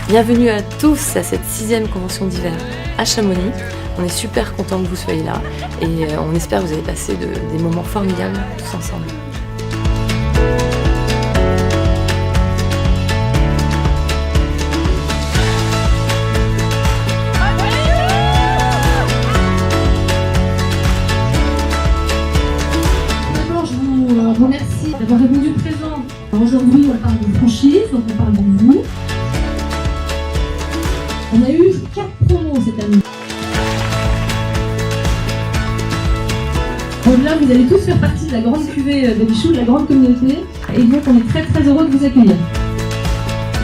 Bienvenue à tous à cette 6e convention d'hiver à Chamonix. On est super contents que vous soyez là et on espère que vous allez passer des moments formidables tous ensemble. D'abord, je vous remercie d'avoir répondu présent. Aujourd'hui, on parle de franchise, donc on parle de vous. On a eu 4 promos cette année. Donc là, vous allez tous faire partie de la grande cuvée de Michou, de la grande communauté. Et donc, on est très très heureux de vous accueillir.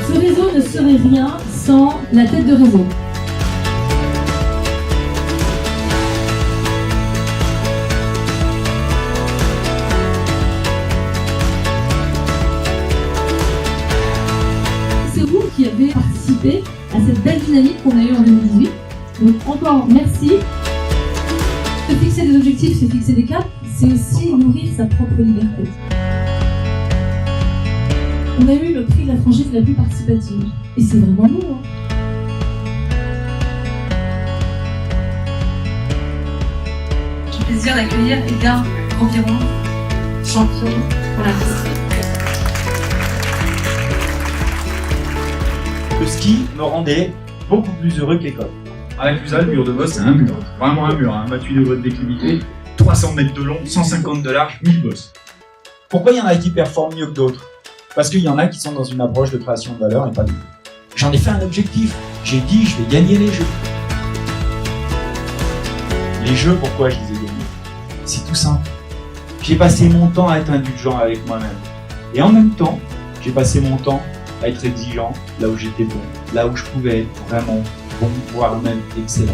Ce réseau ne serait rien sans la tête de réseau. C'est vous qui avez participé à cette belle dynamique qu'on a eue en 2018. Donc encore merci. Se fixer des objectifs, se fixer des caps, c'est aussi nourrir sa propre liberté. On a eu le prix de la franchise la plus participative. Et c'est vraiment beau, hein. J'ai le plaisir d'accueillir Edgar Environ, champion pour la France. Le ski me rendait beaucoup plus heureux que l'école. À la Clusaz, le mur de boss, c'est un mur. Vraiment un mur, 28 degrés de déclivité, 300 mètres de long, 150 de large, 1000 bosses. Pourquoi il y en a qui performent mieux que d'autres? Parce qu'il y en a qui sont dans une approche de création de valeur et pas du tout. J'en ai fait un objectif. J'ai dit, je vais gagner les jeux. Les jeux, pourquoi je les ai gagnés? C'est tout simple. J'ai passé mon temps à être indulgent avec moi-même. Et en même temps, j'ai passé mon temps à être exigeant là où j'étais bon, là où je pouvais être vraiment bon, voire même excellent.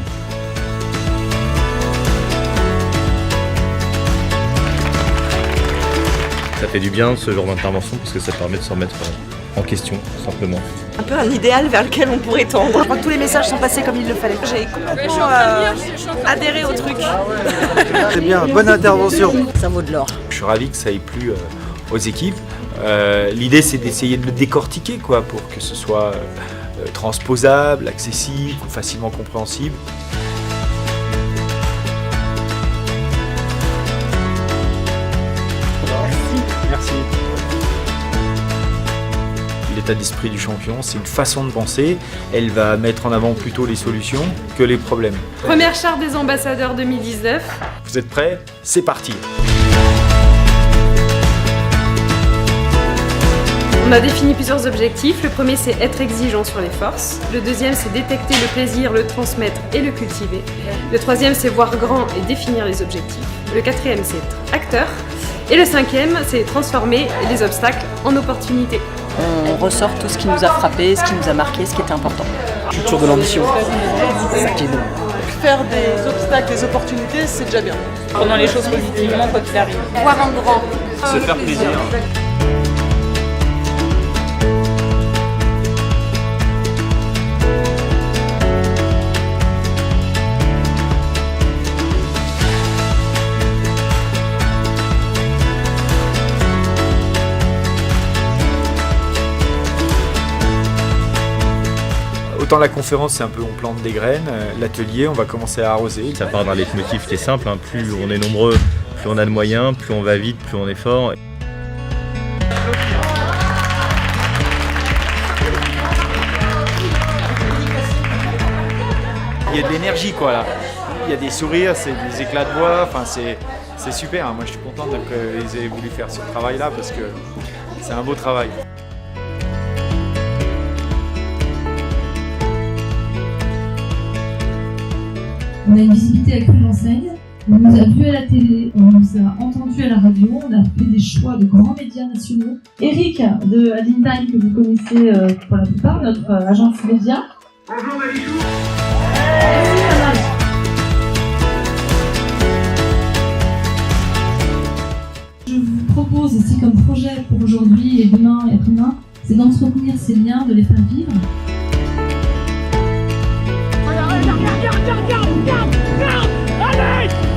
Ça fait du bien ce genre d'intervention parce que ça permet de se remettre en question, tout simplement. Un peu un idéal vers lequel on pourrait tendre. Je crois que tous les messages sont passés comme il le fallait. J'ai complètement adhéré au truc. C'est bien, bonne intervention. Ça vaut de l'or. Je suis ravi que ça ait plu aux équipes. L'idée c'est d'essayer de le décortiquer quoi, pour que ce soit transposable, accessible, facilement compréhensible. Merci. L'état d'esprit du champion, c'est une façon de penser. Elle va mettre en avant plutôt les solutions que les problèmes. Première charte des ambassadeurs 2019. Vous êtes prêts? C'est parti! On a défini plusieurs objectifs. Le premier, c'est être exigeant sur les forces. Le deuxième, c'est détecter le plaisir, le transmettre et le cultiver. Le troisième, c'est voir grand et définir les objectifs. Le quatrième, c'est être acteur. Et le cinquième, c'est transformer les obstacles en opportunités. On ressort tout ce qui nous a frappé, ce qui nous a marqué, ce qui était important. Culture de l'ambition. C'est ça qui est beau. Faire des obstacles, des opportunités, c'est déjà bien. Prenons les choses positivement quoi qu'il arrive. Voir en grand. Se faire plaisir. Autant la conférence, c'est un peu on plante des graines, l'atelier, on va commencer à arroser. Ça part d'un leitmotiv qui est simple, hein. Plus on est nombreux, plus on a de moyens, plus on va vite, plus on est fort. Il y a de l'énergie quoi là. Il y a des sourires, c'est des éclats de voix, enfin c'est super. Moi je suis content qu'ils aient voulu faire ce travail là parce que c'est un beau travail. On a une visibilité accrue de l'enseigne, on nous a vus à la télé, on nous a entendus à la radio, on a fait des choix de grands médias nationaux. Eric de Adintime, que vous connaissez pour la plupart, notre agence média. Bonjour Malichou. Je vous propose aussi comme projet pour aujourd'hui et demain et après-demain, c'est d'entretenir ces liens, de les faire vivre. Regarde, allez!